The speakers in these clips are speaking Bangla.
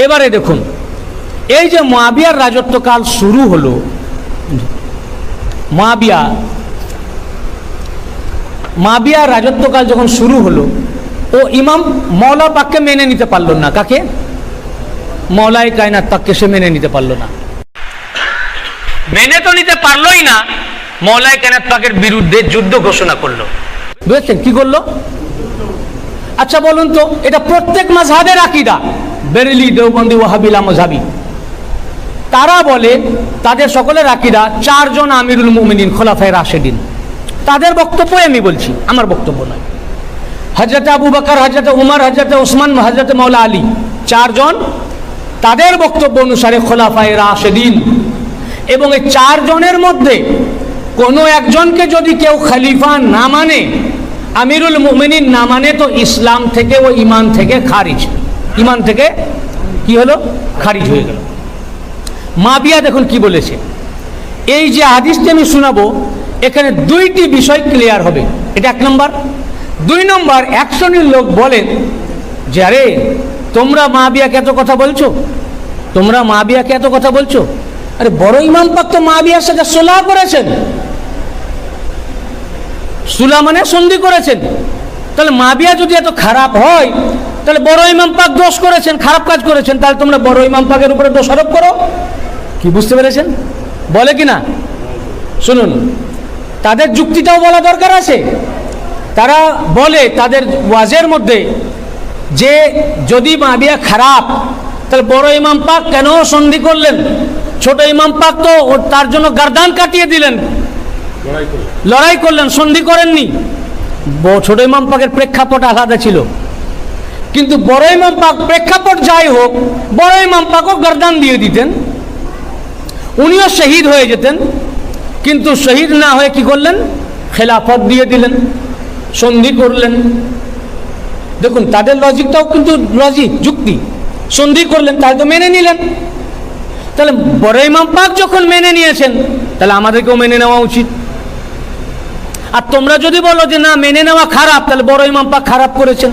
এবারে দেখুন, এই যে মুয়াবিয়ার রাজত্বকাল শুরু হলো, মুয়াবিয়ার রাজত্বকাল যখন শুরু হলো, ও ইমাম মওলা পাককে মেনে নিতে পারল না। কাকে? মওলাই কায়নাত পাককে সে মেনে নিতে পারল না। মেনে তো নিতে পারলই না, মওলাই কায়নাত পাকের বিরুদ্ধে যুদ্ধ ঘোষণা করলো। বুঝেছেন কি করলো? আচ্ছা বলুন তো, এটা প্রত্যেক মাযহাবের আকীদা, বেরেলি, দেওবন্দি, ওয়াহাবি, লামজাবি, তারা বলে তাদের সকলের আকীদা চারজন আমিরুল মুমিনিন খোলাফায়ে রাশেদিন। তাদের বক্তব্য আমি বলছি, আমার বক্তব্য নয়। হযরত আবু বকর, হযরত উমর, হযরত ওসমান, হযরত মাওলা আলী, চারজন তাদের বক্তব্য অনুসারে খোলাফায়ে রাশেদিন। এবং এই চারজনের মধ্যে কোনো একজনকে যদি কেউ খলিফা না মানে, আমিরুল মুমিনিন না মানে, তো ইসলাম থেকে ও ঈমান থেকে খারিজ, ঈমান থেকে কি হলো? খারিজ হয়ে গেল। মুয়াবিয়া দেখুন কি বলেছে। এই যে হাদিসটি আমি শোনাবো, এখানে দুইটি বিষয় ক্লিয়ার হবে। এটা এক নম্বর। দুই নম্বর, এক শ্রেণীর লোক বলেন যে আরে তোমরা মুয়াবিয়াকে এত কথা বলছো, তোমরা মুয়াবিয়াকে এত কথা বলছো, আরে বড় ইমাম পাক তো মুয়াবিয়ার সাথে সুলহ করেছেন। সুলহ মানে সন্ধি করেছেন। তাহলে মুয়াবিয়া যদি এত খারাপ হয়, তাহলে বড় ইমাম পাক দোষ করেছেন, খারাপ কাজ করেছেন, তাহলে তোমরা বড় ইমাম পাকের উপরে দোষ আরোপ করো। কি বুঝতে পেরেছেন? বলে কি না? শুনুন, তাদের যুক্তিটাও বলা দরকার আছে। তারা বলে তাদের ওয়াজের মধ্যে যে যদি মুয়াবিয়া খারাপ, তাহলে বড় ইমাম পাক কেন সন্ধি করলেন? ছোট ইমাম পাক তো তার জন্য গর্দান কাটিয়ে দিলেন, লড়াই করলেন, সন্ধি করেননি। ছোট ইমাম পাকের প্রেক্ষাপট আলাদা ছিল, কিন্তু বড় ইমাম পাক প্রেক্ষাপট যাই হোক, বড় ইমাম পাকও গর্দান দিয়ে দিতেন, উনিও শহীদ হয়ে যেতেন। কিন্তু শহীদ না হয়ে কি করলেন? খেলাফত দিয়ে দিলেন, সন্ধি করলেন। দেখুন তাদের লজিকটাও কিন্তু লজিক, যুক্তি। সন্ধি করলেন, তাহলে তো মেনে নিলেন। তাহলে বড় ইমাম পাক যখন মেনে নিয়েছেন, তাহলে আমাদেরকেও মেনে নেওয়া উচিত। আর তোমরা যদি বলো যে না, মেনে নেওয়া খারাপ, তাহলে বড় ইমাম পাক খারাপ করেছেন।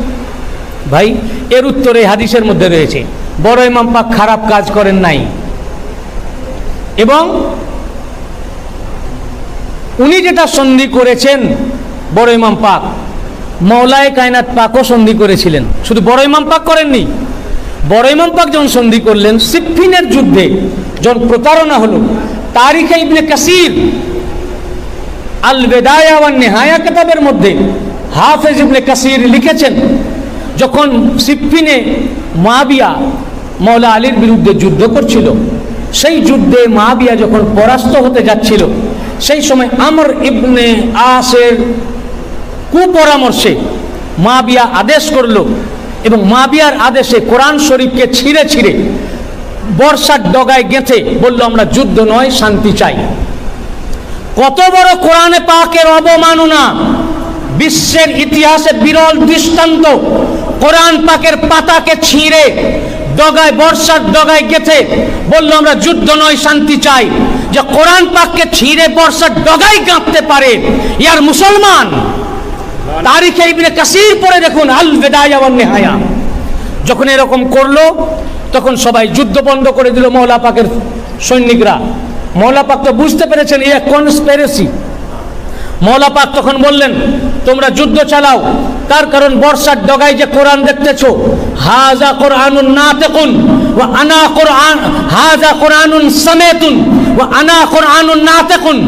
ভাই, এর উত্তরে হাদিসের মধ্যে রয়েছে বড় ইমাম পাক খারাপ কাজ করেন নাই, এবং উনি যেটা সন্ধি করেছেন বড় ইমাম পাক, মওলায়ে কায়নাত পাকও সন্ধি করেছিলেন, শুধু বড় ইমাম পাক করেননি। বড় ইমাম পাক যখন সন্ধি করলেন সিফফিনের যুদ্ধে, যখন প্রতারণা হলো, তারিখে ইবনে কাসির আল বিদায়া ওয়ান নিহায়া কিতাবের মধ্যে হাফেজ ইবনে কাসির লিখেছেন, যখন সিফফিনে মুয়াবিয়া মাওলা আলীর বিরুদ্ধে যুদ্ধ করছিল, সেই যুদ্ধে মুয়াবিয়া যখন পরাস্ত হতে যাচ্ছিল, সেই সময় আমর ইবনে আসের কুপরামর্শে মুয়াবিয়া আদেশ করল, এবং মুয়াবিয়ার আদেশে কোরআন শরীফকে ছিঁড়ে ছিঁড়ে বর্ষার ডগায় গেঁথে বলল আমরা যুদ্ধ নয়, শান্তি চাই। কত বড় কোরআনে পাকের অবমাননা! বিশ্বের ইতিহাসে বিরল দৃষ্টান্ত। কোরআন পাকের পাতাকে ছিঁড়ে ডগায়, বর্ষার ডগায় গেঁথে বলল আমরা যুদ্ধ নয়, শান্তি চাই। যে কোরআন পাককে ছিঁড়ে বর্ষার ডগায় গাঁথতে পারে, ইয়ার মুসলমান। তারিখে ইবনে কাসির পড়ে দেখুন, আল বিদায়া ওয়ান নিহায়া। যখন এরকম করলো, তখন সবাই যুদ্ধ বন্ধ করে দিল। মওলা পাকের সৈনিকরা, মওলা পাক তো বুঝতে পেরেছেন এ কনস্পিরেসি। মওলা পাক তখন বললেন তোমরা যুদ্ধ চালাও, তার কারণ বর্ষার ডগায় যে কোরআন দেখতেছো, হাযা কুরআনুন নাতিকুন ওয়া আনা কুরআন, হাযা কুরআনুন সামিতুন ওয়া আনা কুরআনুন নাতিকুন।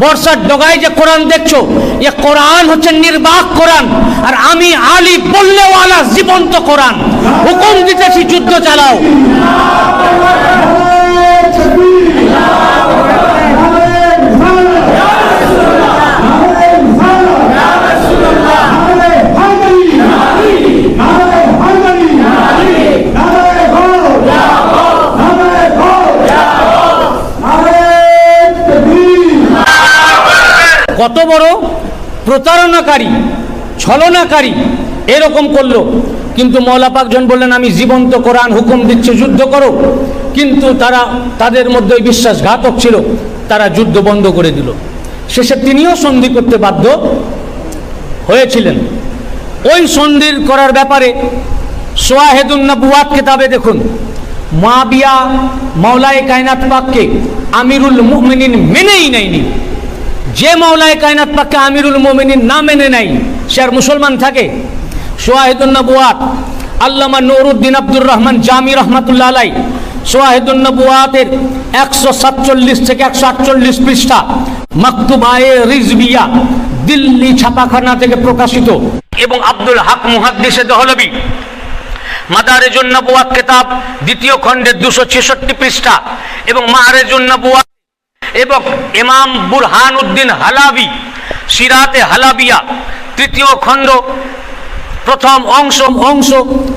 বর্ষার ডগায় যে কোরআন দেখছো, এ কোরআন হচ্ছে নির্বাক কোরআন, আর আমি আলী বললেওয়ালা জীবন্ত কোরআন। হুকুম দিতেছি যুদ্ধ চালাও। কত বড় প্রতারণাকারী, ছলনাকারী, এরকম করলো। কিন্তু মওলা পাক যখন বললেন আমি জীবন্ত কোরআন, হুকুম দিচ্ছে যুদ্ধ করো, কিন্তু তাদের মধ্যে বিশ্বাসঘাতক ছিল, তারা যুদ্ধ বন্ধ করে দিল। শেষে তিনিও সন্ধি করতে বাধ্য হয়েছিলেন। ওই সন্ধির করার ব্যাপারে শাওয়াহিদুন নবুওয়াত কিতাবে দেখুন, মুআবিয়া মাওলায়ে কায়নাত পাককে আমিরুল মুমিনিন মেনেই নেয়নি। যে মাওলায়ে কায়নাত পাককে আমিরুল মুমিনিন না মেনে নেয় সে আর মুসলমান থাকে? শাওয়াহিদুন নবুয়াত আল্লামা নুরউদ্দিন আব্দুর রহমান জামি রহমাতুল্লাহ আলাইহি শাওয়াহিদুন নবুয়াতের 147 থেকে 148 পৃষ্ঠা, মাকতুবায়ে রিজবিয়া, দিল্লি ছাপাখানা থেকে প্রকাশিত, এবং আব্দুল হক মুহাদ্দিসে দহলভী মাদারিজুন নবুয়াত কিতাব দ্বিতীয় খণ্ডের 266 পৃষ্ঠা, এবং মাআরিজুন নবুয়াত এবং ইমাম বুরহানুদ্দিন হালাবি সিরাতে হালাবিয়া তৃতীয় খণ্ড প্রথম অংশ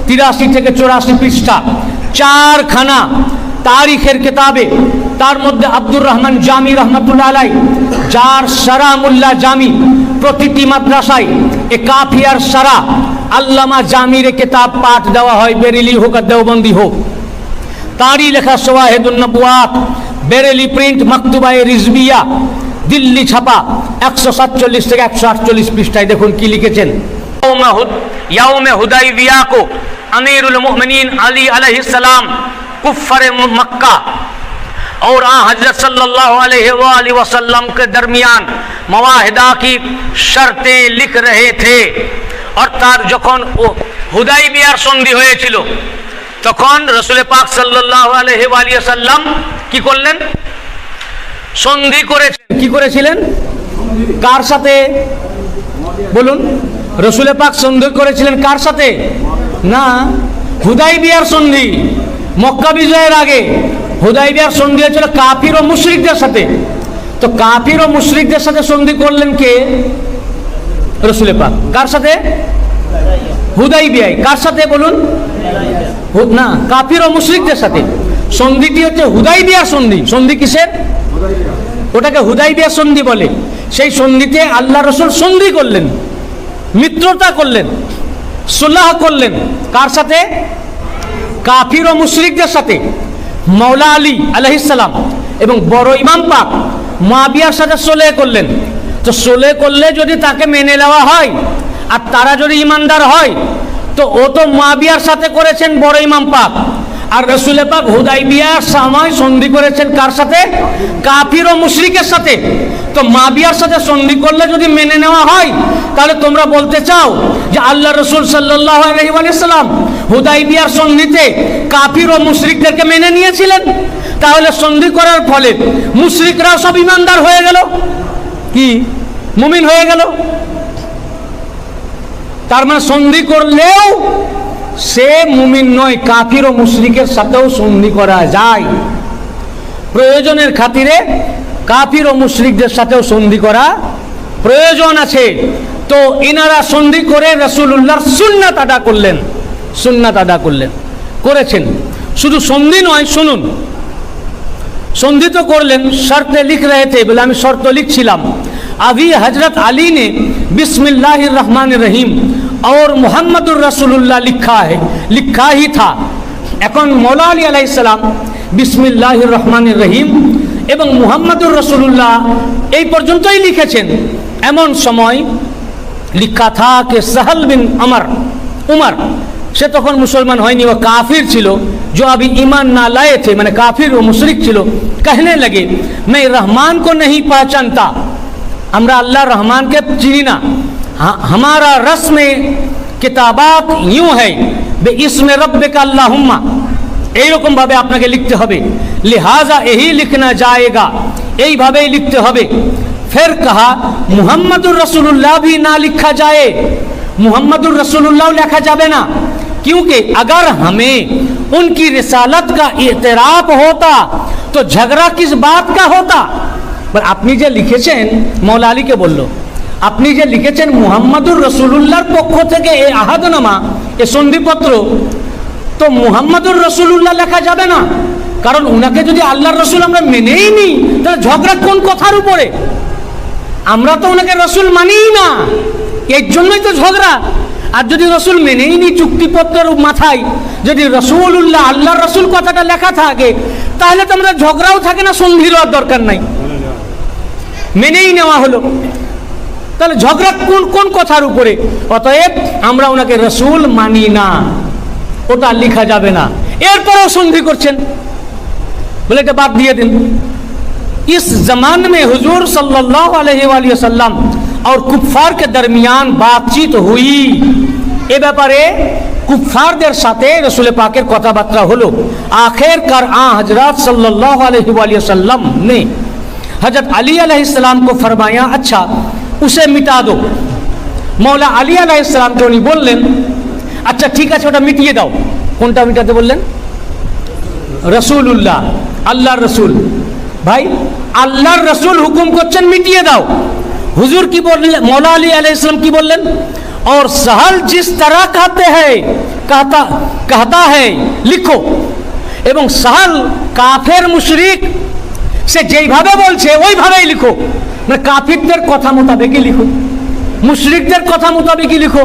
83 থেকে 84 পৃষ্ঠা, 4 খানা তারিখের কিতাবে, তার মধ্যে আব্দুর রহমান জামি রহমাতুল্লাহ আলাইহি যার সারা মুল্লা জামি, প্রতিটি মাদ্রাসায় এ কাফিয়ার সারা আল্লামা জামির কিতাব পাঠ দেওয়া হয়, বেরেলি হোক আর দেওবন্দি হোক। তারই লেখা শাওয়াহিদুন নবুয়াত, বেরেলি প্রিন্ট, মাকতুবায়ে রিজবিয়া, দিল্লি ছাপা, 147 থেকে 148 পৃষ্ঠায় দেখুন কি লিখেছেন। ইয়াউমে হুদাইবিয়া को अमीरुल मोमिनीन अली अलैहिस्सलाम कुफ्फार मक्का और हजरत सल्लल्लाहु अलैहि वसल्लम के दरमियान मुआहिदा की शर्तें लिख रहे थे। অর্থাৎ যখন হুদাইবিয়ার সন্ধি হয়েছিল তখন রাসূল পাক সাল্লাল্লাহু আলাইহি ওয়াসাল্লাম কি করলেন? সন্ধি করেছেন। কি করেছিলেন? কার সাথে বলুন? রাসূল পাক সন্ধি করেছিলেন কার সাথে? না, হুদাইবিয়ার সন্ধি মক্কা বিজয়ের আগে হুদাইবিয়ার সন্ধি হয়েছিল কাফির ও মুশরিকদের সাথে। তো কাফির ও মুশরিকদের সাথে সন্ধি করলেন কে? রাসূল পাক। কার সাথে? হুদাইবিয়ায়। কার সাথে বলুন? না, কাফির ও মুশরিকদের সাথে। সন্ধিটি হচ্ছে হুদাইবিয়ার সন্ধি। সন্ধি কিসের? ওটাকে হুদাইবিয়ার সন্ধি বলে। সেই সন্ধিতে আল্লাহ রাসূল সন্ধি করলেন, মিত্রতা করলেন, সুলহ করলেন। কার সাথে? কাফির ও মুশরিকদের সাথে। মাওলা আলী আলাইহিস সালাম এবং বড় ইমাম পাক মুআবিয়ার সাথে সুলহ করলেন। তো সুলহ করলে যদি তাকে মেনে নেওয়া হয় আর তারা যদি ইমানদার হয় তো ও তো মুআবিয়ার সাথে করেছেন বড় ইমাম পাক, আর রাসূল পাক হুদাইবিয়ার সময় সন্ধি করেছেন কার সাথে? কাফির ও মুশরিকের সাথে। তো মুআবিয়ার সাথে সন্ধি করলে যদি মেনে নেওয়া হয় তাহলে তোমরা বলতে চাও যে আল্লাহ রাসূল সাল্লাল্লাহু আলাইহি ওয়াসাল্লাম হুদাইবিয়ার সন্ধিতে কাফির ও মুশরিকদেরকে মেনে নিয়েছিলেন। তাহলে সন্ধি করার ফলে মুশরিকরাও সব ইমানদার হয়ে গেল, কি মুমিন হয়ে গেল। তার মানে সন্ধি করলেও সে মুমিন নয়, কাফির ও মুশরিকের সাথেও সন্ধি করা যায়। প্রয়োজনের খাতিরে কাফির ও মুশরিকদের সাথেও সন্ধি করা প্রয়োজন আছে। তো ইনারা সন্ধি করে রাসূলুল্লাহর সুন্নাত আদা করলেন, সুন্নাত আদা করলেন, করেছেন। শুধু সন্ধি নয়, শুনুন, সন্ধি তো করলেন, শর্তে লিখ রহে থে, বলে আমি শর্ত লিখছিলাম। अभी हजरत अली ने बिस्मिल्लाहिर रहमानिर रहीम और मोहम्मदुर रसूलुल्लाह लिखा ही था। এখন মৌলা আলী আলাইহিস সালাম বিসমিল্লাহির রহমানির রহিম এবং মুহাম্মদুর রাসূলুল্লাহ এই পর্যন্তই লিখেছেন। এমন সময় লিখা থা কে সাহল বিন উমর, সে তখন মুসলমান হয়নি, ও কাফির ছিল, जो अभी ईमान ना लाए थे, माने काफिर व मुशरिक ছিল। कहने लगे मैं रहमान को नहीं पहचानता, আমরা আল্লাহ রহমানকে চিনি না। हमारा रस्म किताबात यूं है बे इसमें रब्बिका अल्लाहुम्मा, এইরকম ভাবে আপনাকে লিখতে হবে। লিহাজা यही लिखना जाएगा, এইভাবেই লিখতে হবে। फिर कहा मुहम्मदुर रसूलुल्लाह भी ना लिखा जाए, मुहम्मदुर रसूलुल्लाह लिखा जाবে না, क्योंकि अगर हमें उनकी रिसालत का इतराफ होता तो झगड़ा किस बात का होता। আপনি যে লিখেছেন, মৌলা আলীকে বলল, আপনি যে লিখেছেন মুহাম্মাদুর রাসূলুল্লাহর পক্ষ থেকে এই আহাদনামা, এই সন্ধিপত্র, তো মুহাম্মাদুর রাসূলুল্লাহ লেখা যাবে না, কারণ উনাকে যদি আল্লাহর রাসূল আমরা মেনেই নি তাহলে ঝগড়া কোন কথার উপরে? আমরা তো ওনাকে রাসূল মানিই না, এর জন্যই তো ঝগড়া। আর যদি রাসূল মেনেই নি, চুক্তিপত্রের মাথায় যদি রাসূলুল্লাহ আল্লাহর রাসূল কথাটা লেখা থাকে, তাহলে তো আমরা ঝগড়াও থাকে না, সন্ধির দরকার নাই, মেনেই নেওয়া হলো। তাহলে ঝগড়া কোন কোন কথার উপরে? অতএব আমরা ওনাকে রাসূল মানি না। ওটা লিখা যাবে না। এরপরেও সন্ধি করছেন, বলে এটা বাদ দিয়ে দিন। इस जमाने में हुजूर सल्लल्लाहु अलैहि वसल्लम और कुफ्फार के दरमियान बातचीत हुई, এ ব্যাপারে কুফফারদের সাথে रसूल पाकेर কথাবার্তা হলো। आखिरकार हजरत सल्लल्लाहु अलैहि वसल्लम ने हजरत अली अलैहिस्सलाम को फरमाया, अच्छा उसे मिटा दो। मौला अली अलैहिस्सलाम को उन्हें बोलें, अच्छा ठीक है ওটা মিটিয়ে দাও। কোনটা মিটাতে বললেন? रसूलुल्लाह, আল্লাহর রসুল। ভাই আল্লাহর রসুল হুকুম করছেন মিটিয়ে দাও, হুজুর কি বললেন? মৌলা আলী আলাইহিস সালাম কি বললেন? और सहल जिस तरह कहते हैं कहता है लिखो। এবং সাহাল কাফের মুশরিক সে যেইভাবে বলছে ওইভাবেই লিখো, মানে কাফিরদের কথা মোতাবেকই লিখো, মুশরিকদের কথা মোতাবেকই লিখো,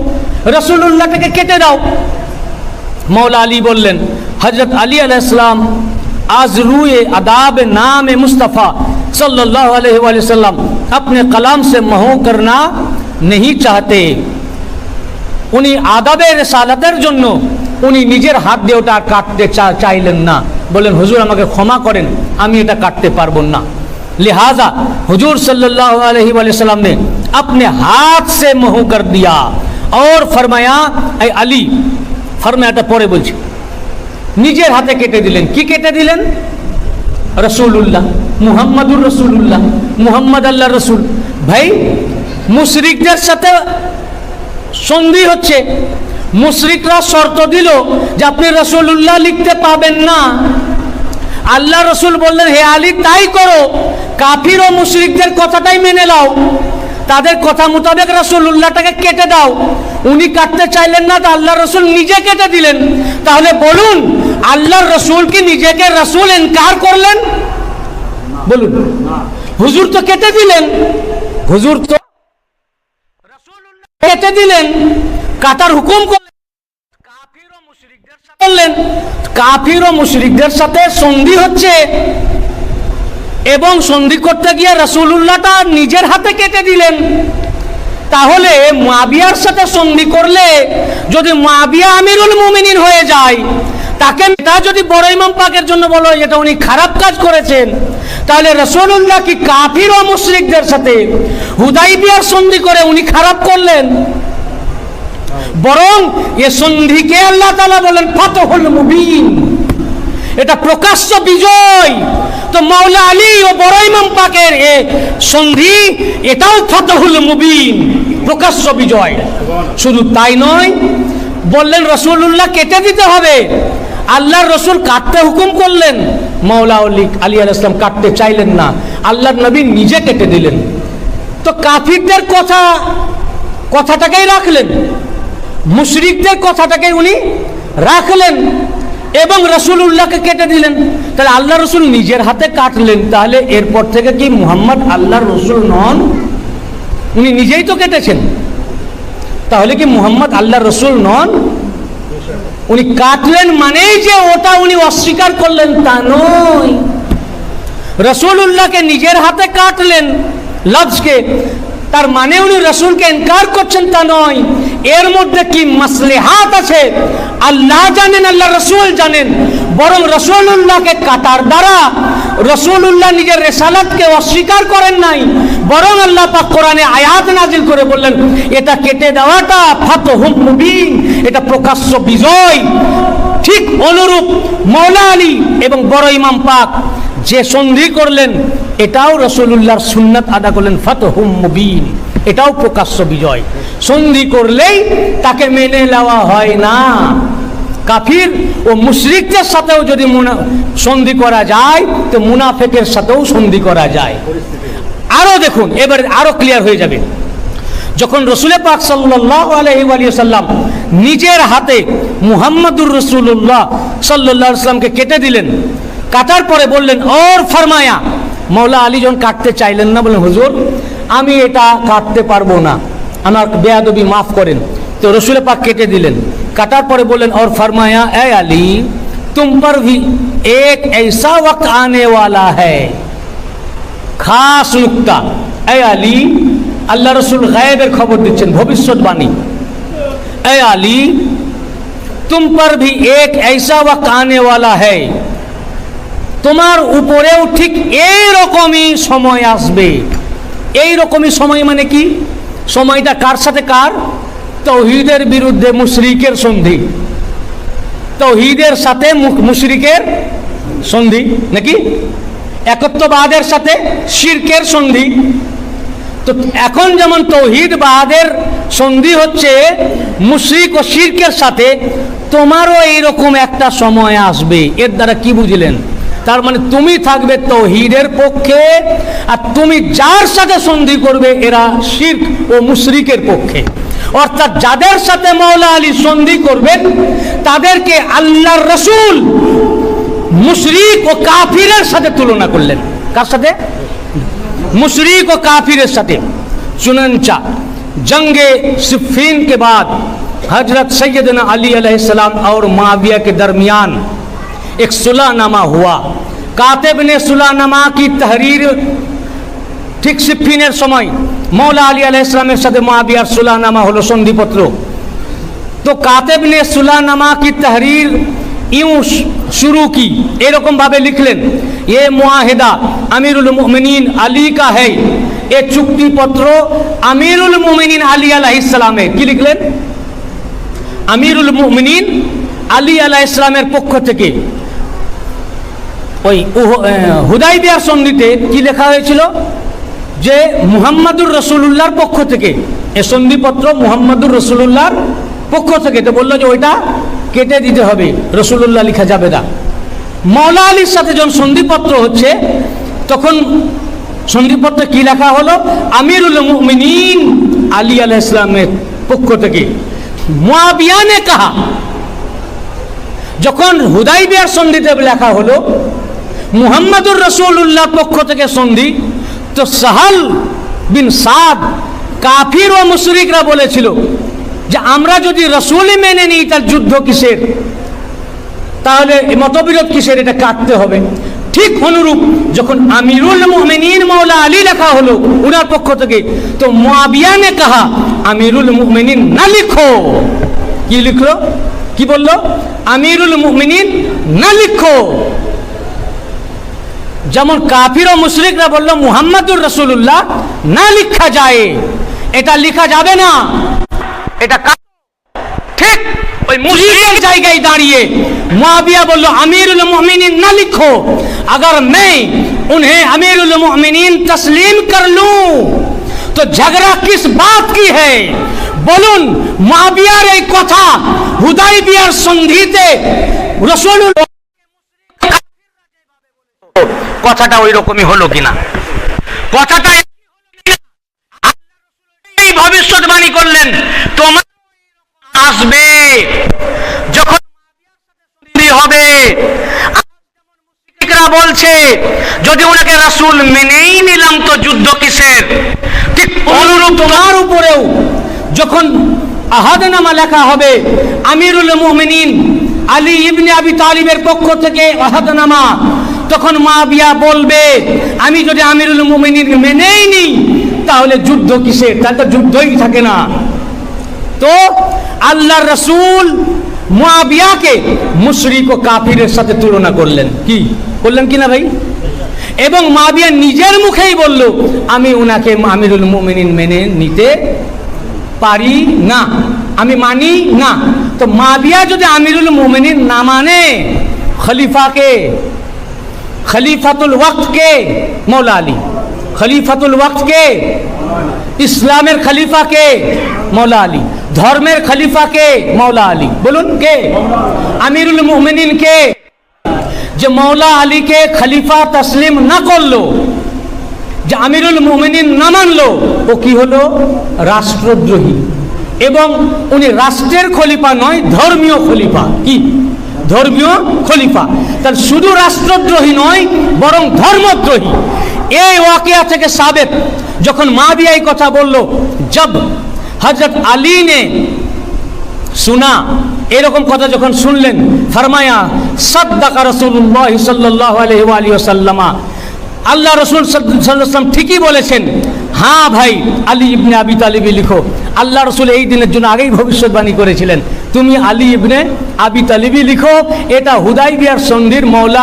রাসূলুল্লাহকে কেটে দাও। मौला अली बोलें, हजरत अली अलैहिस्सलाम आज रूए अदाब नाम मुस्तफ़ा सल्लल्लाहु अलैहि वसल्लम अपने कलाम से महू करना नहीं चाहते। उनी आदाबे रिसालतेर जन्नो उनी निजेर हाथ दिए ओटा काटते चाइलेन ना, बोलें हुजूर आमाके क्षमा करें, आमी एटा काटते पारबो ना। लिहाजा हुजूर सल्लल्लाहु अलैहि वसल्लम ने अपने हाथ से महू कर दिया और फरमाया, ऐ अली, फरमायाटा परे बोलছি, নিজের হাতে কেটে দিলেন। কি কেটে দিলেন? রাসূলুল্লাহ, মুহাম্মাদুর রাসূলুল্লাহ, মুহাম্মদ আল্লাহর রাসূল। ভাই মুশরিকদের সাথে সন্ধি হচ্ছে, মুশরিকরা শর্ত দিল যে আপনি রাসূলুল্লাহ লিখতে পাবেন না। আল্লাহ রসুল বললেন, হে আলী তাই করো, কাফির ও মুশরিকদের কথাটাই মেনে নাও, তাদের কথা মোতাবেক রাসূলুল্লাহটাকে কেটে দাও। উনি কাটতে চাইলেন না, তো আল্লাহ রসুল নিজে কেটে দিলেন। তাহলে বলুন আল্লাহর রসুল কি নিজেকে রসুল ইনকার করলেন? বলুন, হুজুর তো কেটে দিলেন, হুজুর তো রাসূলুল্লাহ কেটে দিলেন, কাটার হুকুম করলেন, কাফির ও মুশরিকদের সাথে বললেন, কাফির ও মুশরিকদের সাথে সন্ধি হচ্ছে এবং সন্ধি করতে গিয়ে রাসূলুল্লাহটা নিজের হাতে কেটে দিলেন। তাহলে মুআবিয়ার সাথে সন্ধি করলে যদি মুআবিয়া আমিরুল মুমিনিন হয়ে যায়, তাকে এটা যদি বড় ইমাম পাকের জন্য বলো এটা উনি খারাপ কাজ করেছেন, তাহলে রাসূলুল্লাহ কি কাফির ও মুশরিকদের সাথে হুদাইবিয়ার সন্ধি করে উনি খারাপ করলেন? বরং এ সন্ধিকে আল্লাহ তাআলা বলেন ফাতহুল মুবিন, এটা প্রকাশ্য বিজয়। তো মাওলা আলী ও বড় ইমাম পাকের এ সন্ধি এটাও ফাতহুল মুবিন, প্রকাশ্য বিজয়। শুধু তাই নয়, বললেন রাসূলুল্লাহ কেটে দিতে হবে, আল্লাহর রসুল কাটতে হুকুম করলেন, মাওলা আলী আলাইহিস সালাম কাটতে চাইলেন না, আল্লাহর নবী নিজে কেটে দিলেন। তো কাফিরদের কথাটাকেই রাখলেন, মুশরিকদের কথাটাকে উনি রাখলেন এবং রাসূলুল্লাহকে কেটে দিলেন। তাহলে আল্লাহ রসুল নিজের হাতে কাটলেন, তাহলে এরপর থেকে কি মুহাম্মদ আল্লাহর রসুল নন? উনি নিজেই তো কেটেছেন, তাহলে কি মুহাম্মদ আল্লাহর রসুল নন? উনি কাটলেন মানেই যে ওটা উনি অস্বীকার করলেন তা নয়। রাসূলুল্লাহকে নিজের হাতে কাটলেন লফজকে, তার মানে উনি রসুলকে ইনকার করছেন তা নয়। এর মধ্যে কি মাসলিহাত আছে আল্লাহ জানেন, আল্লাহ রসুল জানেন। বরং রসুলুল্লাহকে কাটার দ্বারা রসুলুল্লাহ নিজের রিসালাতকে অস্বীকার করেন নাই, বরং আল্লাহ পাক কোরআনে আয়াত নাজিল করে বললেন এটা কেটে দেওয়াটা ফাতহুল মুবিন, এটা প্রকাশ্য বিজয়। ঠিক অনুরূপ মাওলা আলী এবং বড় ইমাম পাক যে সন্ধি করলেন এটাও রাসূলুল্লাহর সুন্নাত আদা করলেন ফাতহুল মুবিন, এটাও প্রকাশ্য বিজয়। সন্ধি করলেই তাকে মেনে নেওয়া হয় না। কাফির ও মুশরিকদের সাথেও যদি সন্ধি করা যায় তো মুনাফিকের সাথেও সন্ধি করা যায়। আরো দেখুন, এবার আরো ক্লিয়ার হয়ে যাবে। যখন রসুল পাক সাল্লাল্লাহু আলাইহি ওয়াসাল্লাম নিজের হাতে মুহাম্মাদুর রাসূলুল্লাহ সাল্লাল্লাহু আলাইহি ওয়াসাল্লামকে কেটে দিলেন, কাটার পরে বললেন और फरमाया, মৌলা আলী যখন কাটতে চাইলেন না, বললেন হুজুর আমি এটা কাটতে পারবো না, আমার বেয়াদবি মাফ করেন। তো রসুল পাক কেটে দিলেন, কাটার পরে বললেন और फरमाया ए अली तुम पर भी एक ऐसा वक्त आने वाला है, खास नुक्ता, ए अली, আল্লাহ রসুল গায়েবের খবর দিচ্ছেন, ভবিষ্যৎবাণী। এ আলী तुम पर भी एक ऐसा वक्त आने वाला है, তোমার উপরেও ঠিক এই রকমই সময় আসবে। এই রকমই সময় মানে কি? সময়টা কার সাথে কার? তাওহীদের বিরুদ্ধে মুশরিকের সন্ধি, তাওহীদের সাথে মুশরিকের সন্ধি নাকি, একত্ববাদের সাথে শিরকের সন্ধি। তো এখন যেমন তাওহীদবাদের সন্ধি হচ্ছে মুশরিক ও শিরকের সাথে, তোমারও এইরকম একটা সময় আসবে। এর দ্বারা কি বুঝলেন? তার মানে তুমি থাকবে তাওহীদের পক্ষে, আর তুমি যার সাথে সন্ধি করবে এরা শিরক ও মুশরিকের পক্ষে। অর্থাৎ যাদের সাথে মাওলা আলী সন্ধি করবেন তাদেরকে আল্লাহর রাসূল মুশরিক ও কাফিরের সাথে তুলনা করলেন। কার সাথে? मुशरिक और काफिर साथे। चुनंचा जंगे सिफ़ीन के बाद हजरत सैयदना अली अलैहिस्सलाम और मुआविया के दरमियान एक सुलहनामा हुआ। कातिब ने सुलहनामा की तहरीर ठीक सिफ़ीनेर समय मौला अली अलैहिस्सलामेर साथे मुआवियार सुलहनामा हलो सन्धिपत्र। तो कातिब ने सुलहनामा की तहरीर यूं शुरू की, एरकम भावे लिखलें, ये मुआहिदा अमीरुल मोमिनीन अली का है, ये चुक्ति पत्र अमीरुल मोमिनीन अली अलैहिस्सलामेर। की लिखलें? अमीरुल मोमिनीन अली अलैहिस्सलामेर पक्ष थेके। ওই হুদাইবিয়ার সন্ধিতে কি লেখা হয়েছিল? যে মুহাম্মাদুর রাসূলুল্লাহর পক্ষ থেকে, এই সন্ধিপত্র মুহাম্মাদুর রাসূলুল্লাহর পক্ষ থেকে। তো বললো যে ওইটা কেটে দিতে হবে, রাসূলুল্লাহ লেখা যাবে না। মাওলা আলীর সাথে যখন সন্ধিপত্র হচ্ছে তখন সন্ধিপত্রে কি লেখা হলো? আমিরুল মুমিনিন আলী আলাইহিস সালামের পক্ষ থেকে। মুআবিয়া ने कहा, যখন হুদাইবিয়ার সন্ধিতে লেখা হলো মুহাম্মাদুর রাসূলুল্লাহ পক্ষ থেকে সন্ধি, তো সাহাল বিন সাদ কাফির ও মুশরিকরা বলেছিল যে আমরা যদি রাসূলই মেনে নিই তার যুদ্ধ কিসের, তাহলে মতবিরোধ কিসের, এটা কাটতে হবে। ঠিক অনুরূপ যখন আমিরুল মুমিনিন মাওলা আলী লেখা হলো উনার পক্ষ থেকে, তো মুআবিয়া ने कहा আমিরুল মুমিনিন না লিখো। কি লিখলো? কি বললো? আমিরুল মুমিনিন না লিখো। যেমন কাফির ও মুশরিকরা বললো মুহাম্মাদুর রাসূলুল্লাহ না লিখা যায়, এটা লিখা যাবে না, এটা ঠিক ওই मुशरिक জায়গায় দাঁড়িয়ে मुआविया बोलो अमीरुल मोमिनीन ना लिखो, अगर मैं उन्हें अमीरुल मोमिनीन तस्लीम कर लूं तो झगड़ा किस बात की है? बोलुन मुआवियार এই কথা হুদাইবিয়ার সন্ধিতে রাসূলুল্লাহ কথাটা ওই রকমই হলো কিনা? কথাটা এই ভবিষ্যৎবাণী করলেন তোমার আসবে যখন হবে। মুশরিকরা বলছে যদি ওনাকে রাসূল মেনেই নিলাম তো যুদ্ধ কিসের? ঠিক অনুরূপ তোমার উপরেও যখন আহাদনামা লেখা হবে আমিরুল মুমিনিন আলী ইবনে আবি তালিবের পক্ষ থেকে আহাদনামা, তখন মুআবিয়া বলবে আমি যদি আমিরুল মুমিনিন মেনেই নিই তাহলে যুদ্ধ কিসের? তাহলে তো যুদ্ধই থাকে না। তো আল্লাহর রাসূল মুআবিয়াকে মুশরিক ও কাফিরের সাথে তুলনা করলেন। কি করলেন কিনা ভাই? এবং মুআবিয়া নিজের মুখেই বলল আমি উনাকে আমিরুল মুমিনিন মেনে নিতে পারি না, আমি মানি না। তো মুআবিয়া যদি আমিরুল মুমিনিন না মানে খলিফাকে, খলিফাতুল ওয়াক্ত কে? মৌলা আলী। খলিফাতুল ওয়াক্ত কে? ইসলামের খলিফা কে? মৌলা আলী। ধর্মের খলিফা কে? মৌলা আলী। বলুন কে? আমিরুল মুমিনিন কে? যে মৌলা আলীকে খলিফা তসলিম না করলো, যে আমিরুল মুমিনিন না মানলো, ও কি হলো? রাষ্ট্রদ্রোহী। এবং উনি রাষ্ট্রের খলিফা নয়, ধর্মীয় খলিফা। কি? ধর্মীয় খলিফা। তাহলে শুধু রাষ্ট্রদ্রোহী নয় বরং ধর্মদ্রোহী। এই ওয়াকিয়া থেকে সাবেত যখন মুআবিয়া এই কথা বলল, जब हजरत अली ने सुना, এরকম কথা যখন শুনলেন, ফরমায়া সাদ্দাকা রাসূলুল্লাহ সাল্লাল্লাহু আলাইহি ওয়া আলিহি ওয়াসাল্লাম, আল্লাহ রাসূল সাল্লাল্লাহু আলাইহি ওয়াসাল্লাম ঠিকই বলেছেন। হ্যাঁ ভাই, আলী ইবনে আবি তালিবি লিখো। আল্লাহ রসুল এই দিনের জন্য আগেই ভবিষ্যৎবাণী করেছিলেন, তুমি আলী ইবনে আবি তালিবি লিখো, এটা হুদাইবিয়ার সন্ধির মওলা